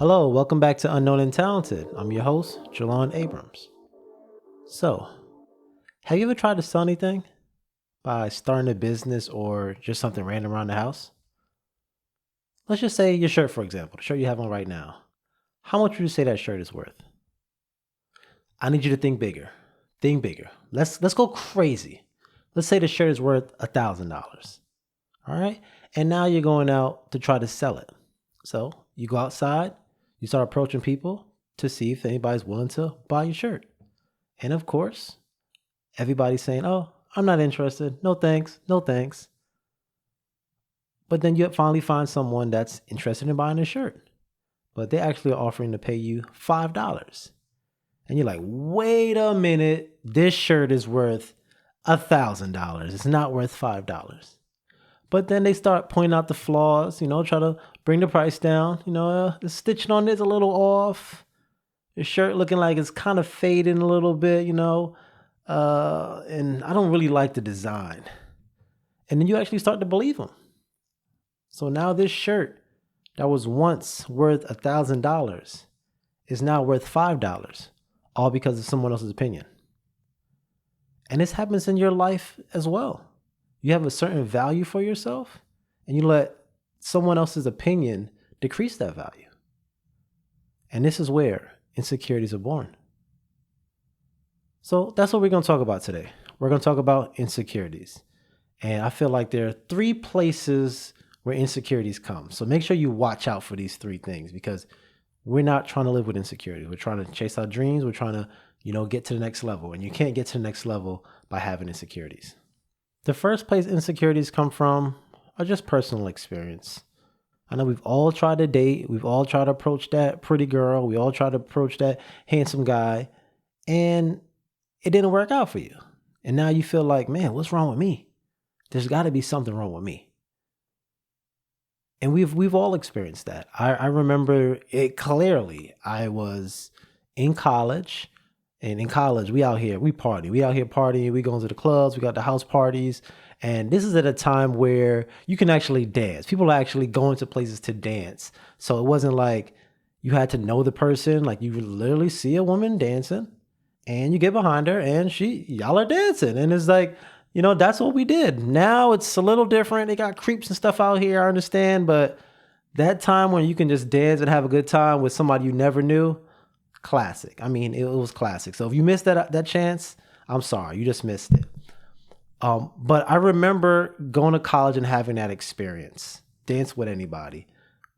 Hello, welcome back to Unknown and Talented. I'm your host, Jelan Abrams. So, have you ever tried to sell anything by starting a business or just something random around the house? Let's just say your shirt, for example, the shirt you have on right now. How much would you say that shirt is worth? I need you to think bigger. Think bigger. Let's go crazy. Let's say the shirt is worth $1,000. All right? And now you're going out to try to sell it. So you go outside, you start approaching people to see if anybody's willing to buy your shirt. And of course, everybody's saying, oh, I'm not interested. No thanks. No thanks. But then you finally find someone that's interested in buying a shirt. But they actually are offering to pay you $5. And you're like, wait a minute. This shirt is worth $1,000. It's not worth $5. But then they start pointing out the flaws, try to bring the price down. The stitching on it's a little off. The shirt looking like it's kind of fading a little bit, and I don't really like the design. And then you actually start to believe them. So now this shirt that was once worth $1,000 is now worth $5, all because of someone else's opinion. And this happens in your life as well. You have a certain value for yourself, and you let someone else's opinion decrease that value. And this is where insecurities are born. So that's what we're going to talk about today. We're going to talk about insecurities. And I feel like there are 3 places where insecurities come. So make sure you watch out for these 3 things, because we're not trying to live with insecurities. We're trying to chase our dreams. We're trying to, get to the next level. And you can't get to the next level by having insecurities. The first place insecurities come from are just personal experience. I know we've all tried to date. We've all tried to approach that pretty girl. We all tried to approach that handsome guy, and it didn't work out for you. And now you feel like, man, what's wrong with me? There's got to be something wrong with me. And we've all experienced that. I remember it clearly. I was in college. And in college, we out here, we party. We out here partying. We going to the clubs. We got the house parties. And this is at a time where you can actually dance. People are actually going to places to dance. So it wasn't like you had to know the person. Like, you would literally see a woman dancing and you get behind her and y'all are dancing. And it's like, that's what we did. Now it's a little different. They got creeps and stuff out here, I understand. But that time when you can just dance and have a good time with somebody you never knew, classic. I mean, it was classic. So if you missed that chance, I'm sorry, you just missed it. But I remember going to college and having that experience, dance with anybody.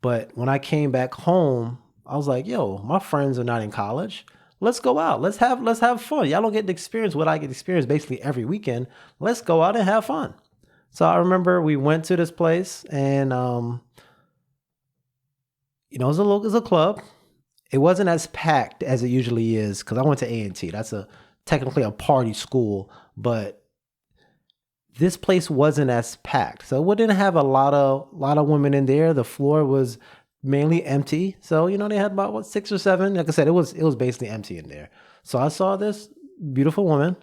But when I came back home, I was like, yo, my friends are not in college. Let's go out. Let's have fun. Y'all don't get to experience what I get to experience basically every weekend. Let's go out and have fun. So I remember we went to this place, and it was a club. It wasn't as packed as it usually is, because I went to A&T. That's technically a party school, but this place wasn't as packed. So it didn't have a lot of women in there. The floor was mainly empty. So, they had about 6 or 7. Like I said, it was basically empty in there. So I saw this beautiful woman,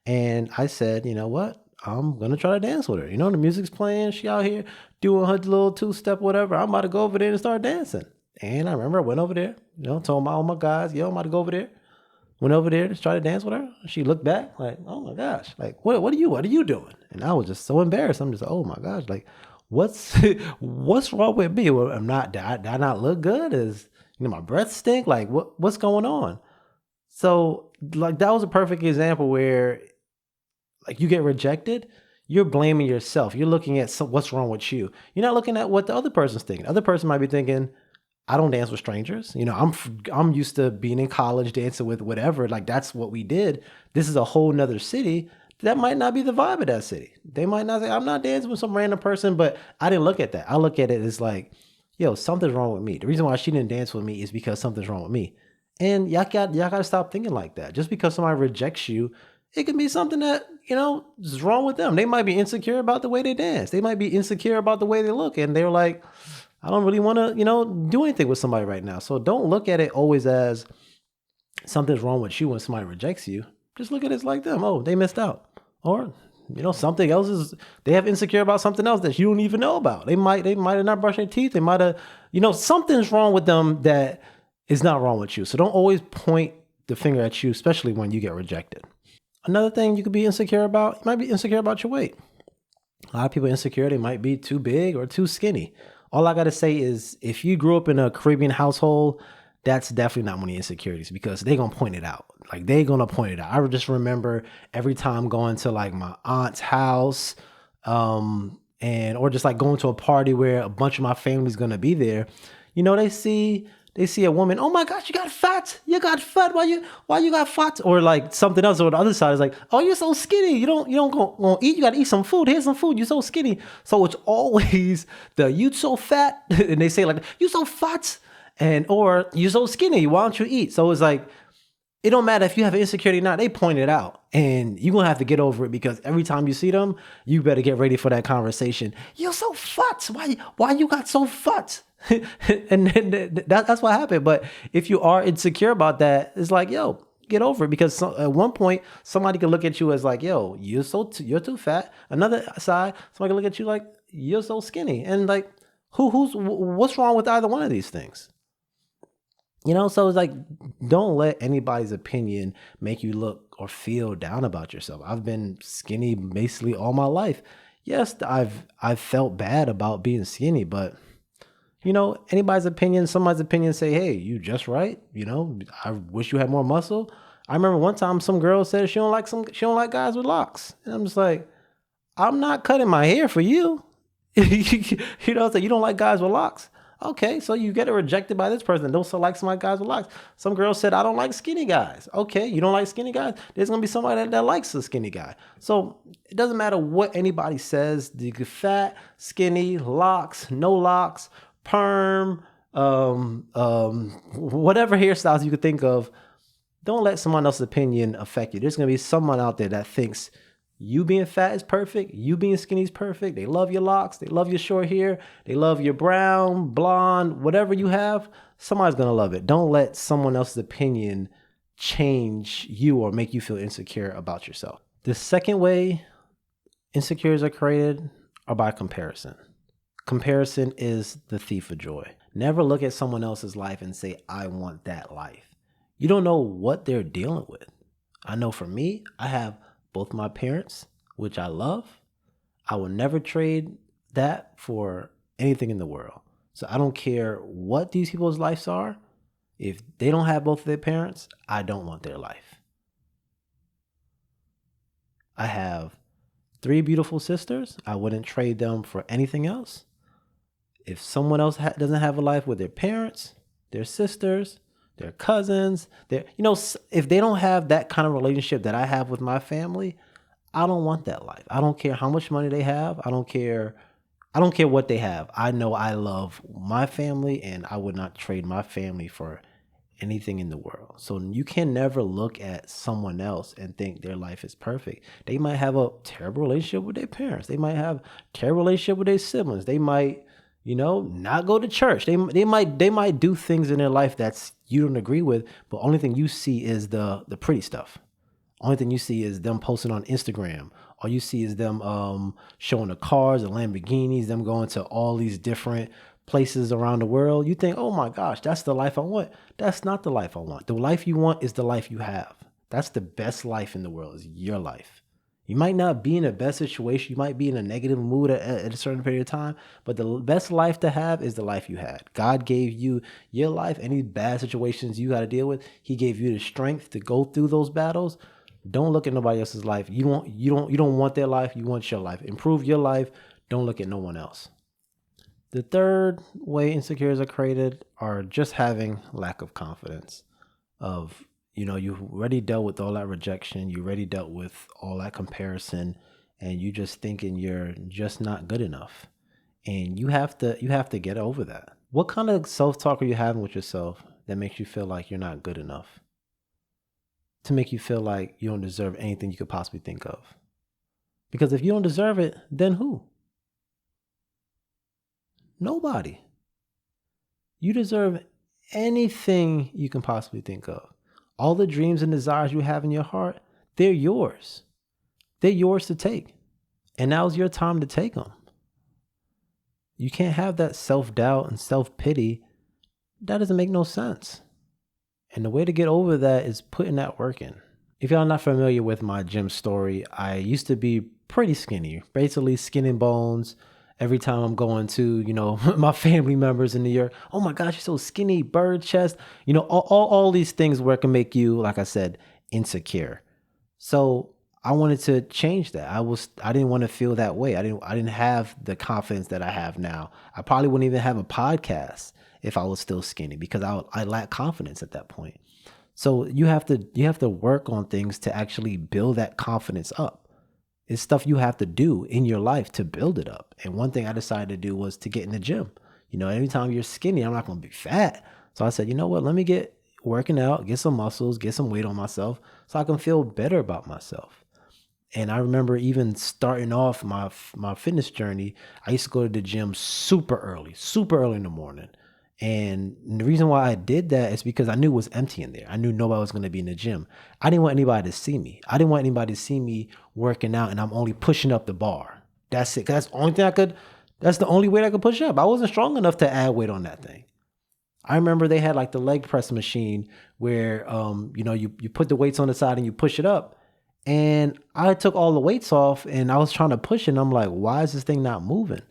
and I said, you know what? I'm going to try to dance with her. The music's playing. She out here doing her little 2-step, whatever. I'm about to go over there and start dancing. And I remember I went over there, told all my guys, yo, I'm about to go over there. Went over there to try to dance with her. She looked back like, oh my gosh, like, what are you doing? And I was just so embarrassed. I'm just like, oh my gosh, like, what's wrong with me? Well, did I not look good? Is, my breath stink? Like, what's going on? So, like, that was a perfect example where, like, you get rejected, you're blaming yourself. You're looking at what's wrong with you. You're not looking at what the other person's thinking. The other person might be thinking, I don't dance with strangers. I'm used to being in college, dancing with whatever. Like, that's what we did. This is a whole nother city. That might not be the vibe of that city. They might not say, I'm not dancing with some random person, but I didn't look at that. I look at it as like, yo, something's wrong with me. The reason why she didn't dance with me is because something's wrong with me. And y'all got to stop thinking like that. Just because somebody rejects you, it can be something that, is wrong with them. They might be insecure about the way they dance. They might be insecure about the way they look. And they're like, I don't really want to, do anything with somebody right now. So don't look at it always as something's wrong with you when somebody rejects you. Just look at it like them. Oh, they missed out. Or, something else they have insecure about something else that you don't even know about. They might have not brushed their teeth. They might have something's wrong with them that is not wrong with you. So don't always point the finger at you, especially when you get rejected. Another thing you could be insecure about, you might be insecure about your weight. A lot of people are insecure. They might be too big or too skinny. All I got to say is if you grew up in a Caribbean household, that's definitely not one of your insecurities because they're going to point it out. Like they're going to point it out. I just remember every time going to like my aunt's house, or just like going to a party where a bunch of my family's going to be there, they see a woman, oh my gosh, you got fat. You got fat. Why you got fat? Or like something else. Or the other side is like, oh, you're so skinny. You don't go eat. You got to eat some food. Here's some food. You're so skinny. So it's always you so fat. And they say like, you so fat. Or you're so skinny. Why don't you eat? So it's like, it don't matter if you have an insecurity or not. They point it out. And you're going to have to get over it because every time you see them, you better get ready for that conversation. You're so fat. Why you got so fat? And then that's what happened. But if you are insecure about that, it's like, yo, get over it. Because at one point, somebody can look at you as like, yo, you're too fat. Another side, somebody can look at you like, you're so skinny. And like, what's wrong with either one of these things? So it's like, don't let anybody's opinion make you look or feel down about yourself. I've been skinny basically all my life. Yes, I've felt bad about being skinny, but somebody's opinion say, hey, you just right. I wish you had more muscle. I remember one time some girl said she don't like guys with locks. And I'm just like, I'm not cutting my hair for you. So you don't like guys with locks. Okay, so you get rejected by this person. Don't like some guys with locks. Some girl said, I don't like skinny guys. Okay, you don't like skinny guys? There's going to be somebody that likes a skinny guy. So it doesn't matter what anybody says. You get fat, skinny, locks, no locks, perm, whatever hairstyles you could think of. Don't let someone else's opinion affect you. There's going to be someone out there that thinks you being fat is perfect. You being skinny is perfect. They love your locks. They love your short hair. They love your brown, blonde, whatever you have. Somebody's going to love it. Don't let someone else's opinion change you or make you feel insecure about yourself. The second way insecurities are created are by comparison. Comparison is the thief of joy. Never look at someone else's life and say, I want that life. You don't know what they're dealing with. I know for me, I have both my parents, which I love. I will never trade that for anything in the world. So I don't care what these people's lives are. If they don't have both of their parents, I don't want their life. I have 3 beautiful sisters. I wouldn't trade them for anything else. If someone else doesn't have a life with their parents, their sisters, their cousins, if they don't have that kind of relationship that I have with my family, I don't want that life. I don't care how much money they have. I don't care what they have. I know I love my family and I would not trade my family for anything in the world. So you can never look at someone else and think their life is perfect. They might have a terrible relationship with their parents. They might have a terrible relationship with their siblings. They might not go to church. They might do things in their life that's you don't agree with, but only thing you see is the pretty stuff. Only thing you see is them posting on Instagram. All you see is them showing the cars, the Lamborghinis, them going to all these different places around the world. You think, oh my gosh, that's the life I want. That's not the life I want. The life you want is the life you have. That's the best life in the world, is your life. You might not be in the best situation. You might be in a negative mood at a certain period of time, but the best life to have is the life you had. God gave you your life. Any bad situations you got to deal with, He gave you the strength to go through those battles. Don't look at nobody else's life. You don't want their life. You want your life. Improve your life. Don't look at no one else. The third way insecurities are created are just having lack of confidence. You've already dealt with all that rejection. You already dealt with all that comparison, and you just thinking you're just not good enough. And you have to get over that. What kind of self-talk are you having with yourself that makes you feel like you're not good enough? To make you feel like you don't deserve anything you could possibly think of. Because if you don't deserve it, then who? Nobody. You deserve anything you can possibly think of. All the dreams and desires you have in your heart, they're yours. They're yours to take. And now's your time to take them. you can't have that self-doubt and self-pity. That doesn't make no sense. And the way to get over that is putting that work in. If y'all not familiar with my gym story, I used to be pretty skinny, basically skin and bones. Every time I'm going to, my family members in New York, oh my gosh, you're so skinny, bird chest, all these things where it can make you, like I said, insecure. So I wanted to change that. I didn't want to feel that way. I didn't have the confidence that I have now. I probably wouldn't even have a podcast if I was still skinny because I lacked confidence at that point. So you have to work on things to actually build that confidence up. It's stuff you have to do in your life to build it up. And one thing I decided to do was to get in the gym. Anytime you're skinny, I'm not going to be fat. So I said, you know what? Let me get working out, get some muscles, get some weight on myself so I can feel better about myself. And I remember even starting off my fitness journey, I used to go to the gym super early in the morning. And the reason why I did that is because I knew it was empty in there. I knew nobody was going to be in the gym. I didn't want anybody to see me. I didn't want anybody to see me working out and I'm only pushing up the bar. That's it. 'Cause that's the only thing that's the only weight I could push up. I wasn't strong enough to add weight on that thing. I remember they had like the leg press machine where, you put the weights on the side and you push it up. And I took all the weights off and I was trying to push it. And I'm like, why is this thing not moving?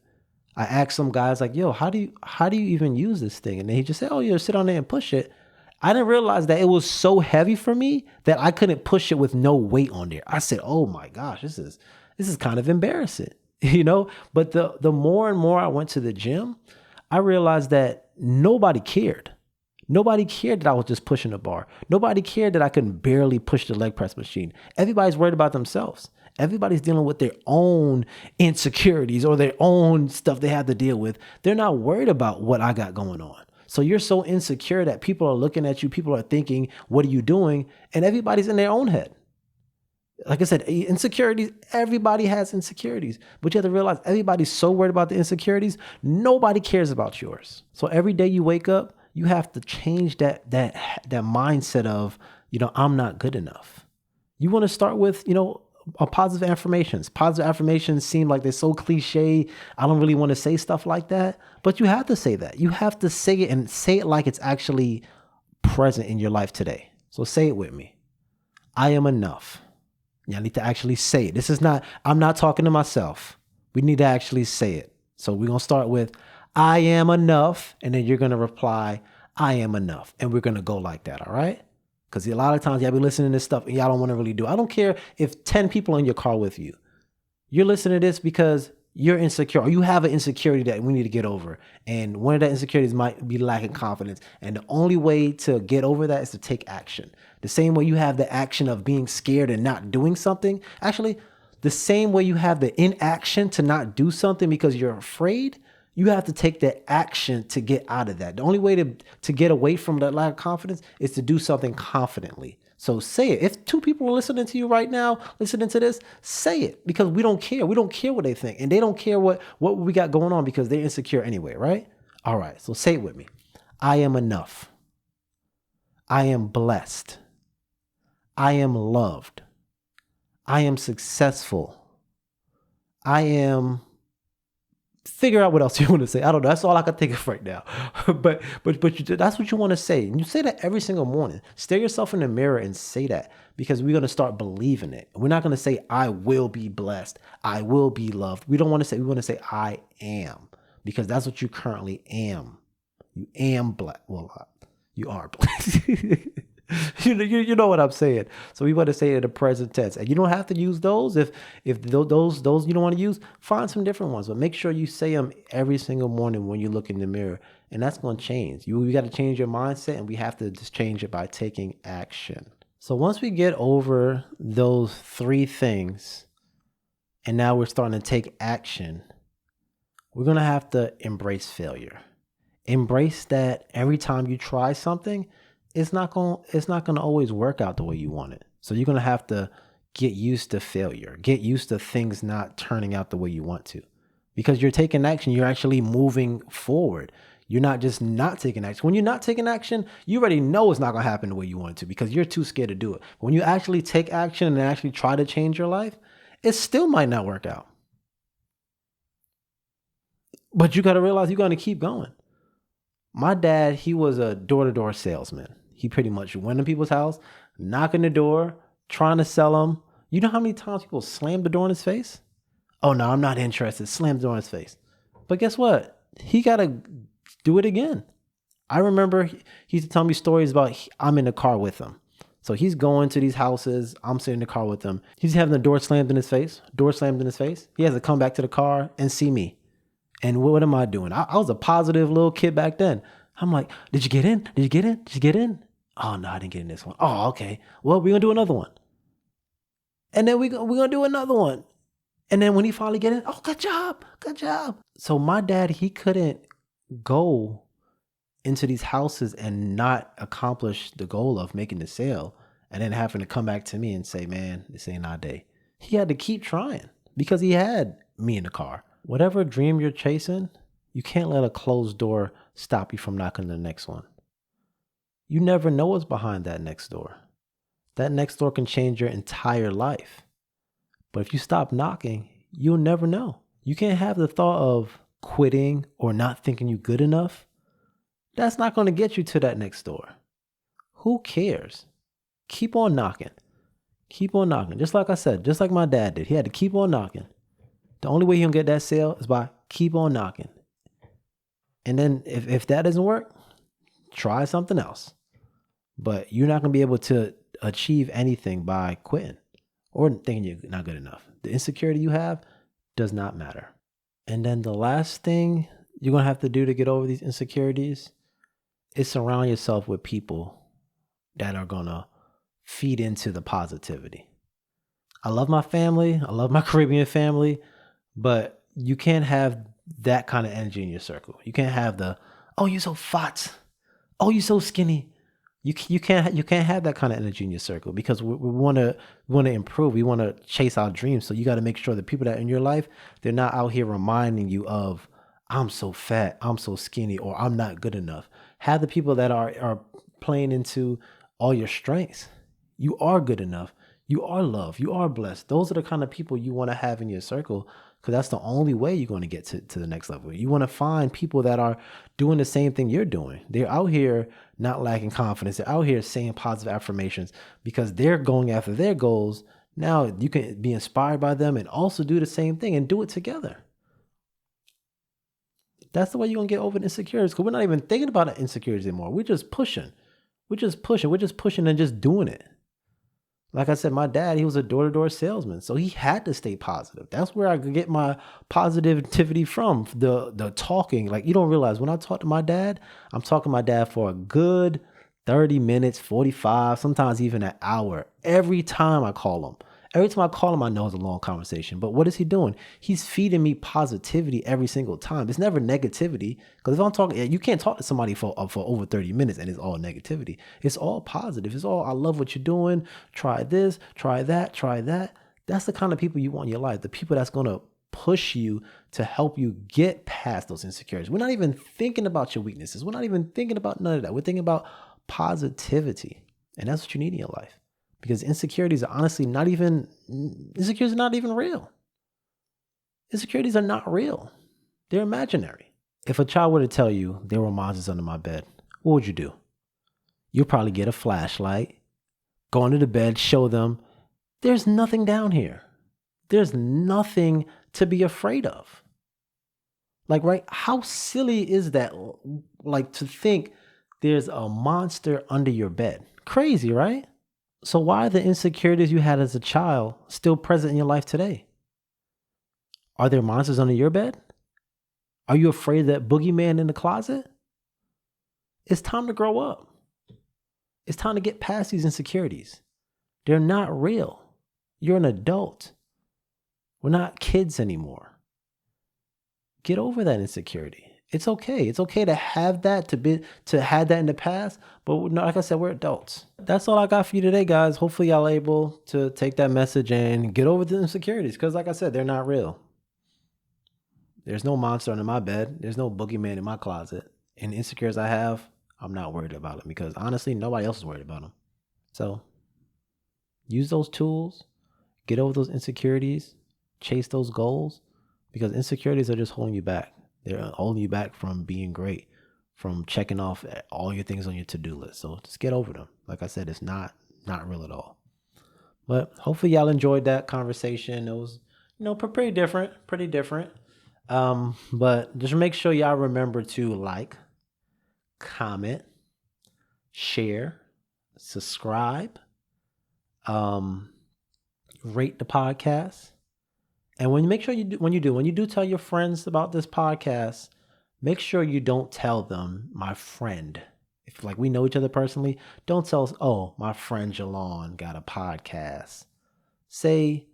I asked some guys like, yo, how do you even use this thing? And he just said, oh, yeah, sit on there and push it. I didn't realize that it was so heavy for me that I couldn't push it with no weight on there. I said, oh my gosh, this is kind of embarrassing, But the more and more I went to the gym, I realized that nobody cared. Nobody cared that I was just pushing a bar. Nobody cared that I could barely push the leg press machine. Everybody's worried about themselves. Everybody's dealing with their own insecurities or their own stuff they have to deal with. They're not worried about what I got going on. So you're so insecure that people are looking at you. People are thinking, what are you doing? And everybody's in their own head. Like I said, insecurities, everybody has insecurities. But you have to realize everybody's so worried about the insecurities. Nobody cares about yours. So every day you wake up, you have to change that mindset of, I'm not good enough. You want to start with, positive affirmations. Positive affirmations seem like they're so cliche. I don't really want to say stuff like that, but you have to say that. You have to say it and say it like it's actually present in your life today. So say it with me. I am enough. Yeah, I need to actually say it. I'm not talking to myself. We need to actually say it. So we're going to start with, I am enough. And then you're going to reply, I am enough. And we're going to go like that. All right. Because a lot of times y'all be listening to this stuff and y'all don't want to really do it. I don't care if 10 people in your car with you. You're listening to this because you're insecure or you have an insecurity that we need to get over. And one of the insecurities might be lacking confidence. And the only way to get over that is to take action. The same way you have the action of being scared and not doing something. Actually, the same way you have the inaction to not do something because you're afraid. You have to take the action to get out of that. The only way to get away from that lack of confidence is to do something confidently. So say it. If 2 people are listening to you right now, listening to this, say it because we don't care. We don't care what they think. And they don't care what we got going on because they're insecure anyway, right? All right. So say it with me. I am enough. I am blessed. I am loved. I am successful. I am... Figure out what else you want to say. I don't know. That's all I can think of right now. but that's what you want to say. And you say that every single morning. Stare yourself in the mirror and say that because we're going to start believing it. We're not going to say, I will be blessed. I will be loved. We want to say, I am, because that's what you currently am. You am blessed. Well, you are blessed. You know what I'm saying. So we want to say it in the present tense, and you don't have to use those. If those you don't want to use, find some different ones. But make sure you say them every single morning when you look in the mirror, and that's going to change. You got to change your mindset, and we have to just change it by taking action. So once we get over those 3 things, and now we're starting to take action, we're gonna have to embrace failure. Embrace that every time you try something, it's not going to always work out the way you want it. So you're going to have to get used to failure, get used to things not turning out the way you want to, because you're taking action. You're actually moving forward. You're not just not taking action. When you're not taking action, you already know it's not going to happen the way you want it to because you're too scared to do it. When you actually take action and actually try to change your life, it still might not work out. But you got to realize you're going to keep going. My dad, he was a door-to-door salesman. He pretty much went to people's house, knocking the door, trying to sell them. You know how many times people slammed the door in his face? Oh, no, I'm not interested. Slammed the door in his face. But guess what? He got to do it again. I remember he used to tell me stories about I'm in the car with him. So he's going to these houses. I'm sitting in the car with him. He's having the door slammed in his face. Door slammed in his face. He has to come back to the car and see me. And what am I doing? I was a positive little kid back then. I'm like, did you get in? Did you get in? Did you get in? Oh, no, I didn't get in this one. Oh, okay. Well, we're going to do another one. And then we're going to do another one. And then when he finally get in, oh, good job. Good job. So my dad, he couldn't go into these houses and not accomplish the goal of making the sale and then having to come back to me and say, man, this ain't our day. He had to keep trying because he had me in the car. Whatever dream you're chasing, you can't let a closed door stop you from knocking the next one. You never know what's behind that next door. That next door can change your entire life. But if you stop knocking, you'll never know. You can't have the thought of quitting or not thinking you're good enough. That's not going to get you to that next door. Who cares? Keep on knocking. Keep on knocking. Just like I said, just like my dad did. He had to keep on knocking. The only way he'll get that sale is by keep on knocking. And then if that doesn't work, try something else. But you're not going to be able to achieve anything by quitting or thinking you're not good enough. The insecurity you have does not matter. And then the last thing you're going to have to do to get over these insecurities is surround yourself with people that are going to feed into the positivity. I love my family. I love my Caribbean family, but you can't have that kind of energy in your circle. You can't have the, oh, you're so fat. Oh, you're so skinny. You can't have that kind of energy in your circle because we want to improve. We want to chase our dreams. So you got to make sure the people that are in your life, they're not out here reminding you of, I'm so fat, I'm so skinny, or I'm not good enough. Have the people that are playing into all your strengths. You are good enough. You are loved. You are blessed. Those are the kind of people you want to have in your circle because that's the only way you're going to get to the next level. You want to find people that are doing the same thing you're doing. They're out here not lacking confidence. They're out here saying positive affirmations because they're going after their goals. Now you can be inspired by them and also do the same thing and do it together. That's the way you're going to get over the insecurities because we're not even thinking about the insecurities anymore. We're just pushing. We're just pushing and just doing it. Like I said, my dad, he was a door-to-door salesman, so he had to stay positive. That's where I could get my positivity from, the talking. Like, you don't realize when I talk to my dad, I'm talking to my dad for a good 30 minutes, 45, sometimes even an hour. Every time I call him. Every time I call him, I know it's a long conversation. But what is he doing? He's feeding me positivity every single time. It's never negativity. Because if I'm talking, you can't talk to somebody for over 30 minutes and it's all negativity. It's all positive. It's all, I love what you're doing. Try this, try that, try that. That's the kind of people you want in your life. The people that's going to push you to help you get past those insecurities. We're not even thinking about your weaknesses. We're not even thinking about none of that. We're thinking about positivity. And that's what you need in your life. Because insecurities are honestly not even real. Insecurities are not real. They're imaginary. If a child were to tell you there were monsters under my bed, what would you do? You'll probably get a flashlight, go under the bed, show them, there's nothing down here. There's nothing to be afraid of. Like, right? How silly is that? Like, to think there's a monster under your bed. Crazy, right? So why are the insecurities you had as a child still present in your life today? Are there monsters under your bed? Are you afraid of that boogeyman in the closet? It's time to grow up. It's time to get past these insecurities. They're not real. You're an adult. We're not kids anymore. Get over that insecurity. It's okay. It's okay to have that, to have that in the past. But like I said, we're adults. That's all I got for you today, guys. Hopefully y'all able to take that message and get over the insecurities. Because like I said, they're not real. There's no monster under my bed. There's no boogeyman in my closet. And the insecurities I have, I'm not worried about them. Because honestly, nobody else is worried about them. So use those tools. Get over those insecurities. Chase those goals. Because insecurities are just holding you back. They're holding you back from being great, from checking off all your things on your to-do list. So just get over them. Like I said, it's not real at all. But hopefully y'all enjoyed that conversation. It was, pretty different. But just make sure y'all remember to like, comment, share, subscribe, rate the podcast. And when you do tell your friends about this podcast, make sure you don't tell them my friend. If like we know each other personally, don't tell us, oh, my friend Jelan got a podcast. Say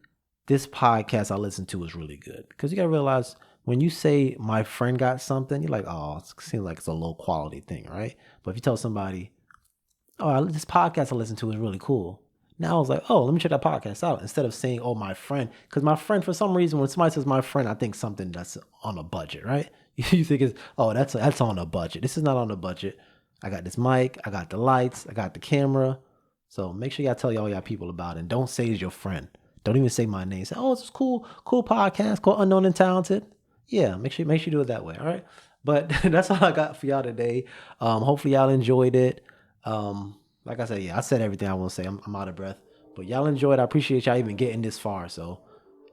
this podcast I listened to is really good. Because you gotta realize when you say my friend got something, you're like, oh, it seems like it's a low quality thing, right? But if you tell somebody, oh, this podcast I listened to is really cool. Now I was like, oh, let me check that podcast out. Instead of saying, oh, my friend. Because my friend, for some reason, when somebody says my friend, I think something that's on a budget, right? You think it's, oh, that's on a budget. This is not on a budget. I got this mic. I got the lights. I got the camera. So make sure y'all tell all y'all people about it. And don't say it's your friend. Don't even say my name. Say, oh, it's a cool podcast called Unknown and Talented. Yeah, make sure you do it that way, all right? But that's all I got for y'all today. Hopefully y'all enjoyed it. Like I said, I said everything I want to say. I'm out of breath. But y'all enjoyed. I appreciate y'all even getting this far. So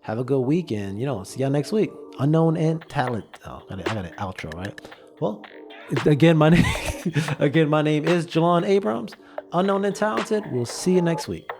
have a good week and, see y'all next week. Unknown and Talent. Oh, I got an outro, right? Well, again, my name is Jelan Abrams. Unknown and Talented. We'll see you next week.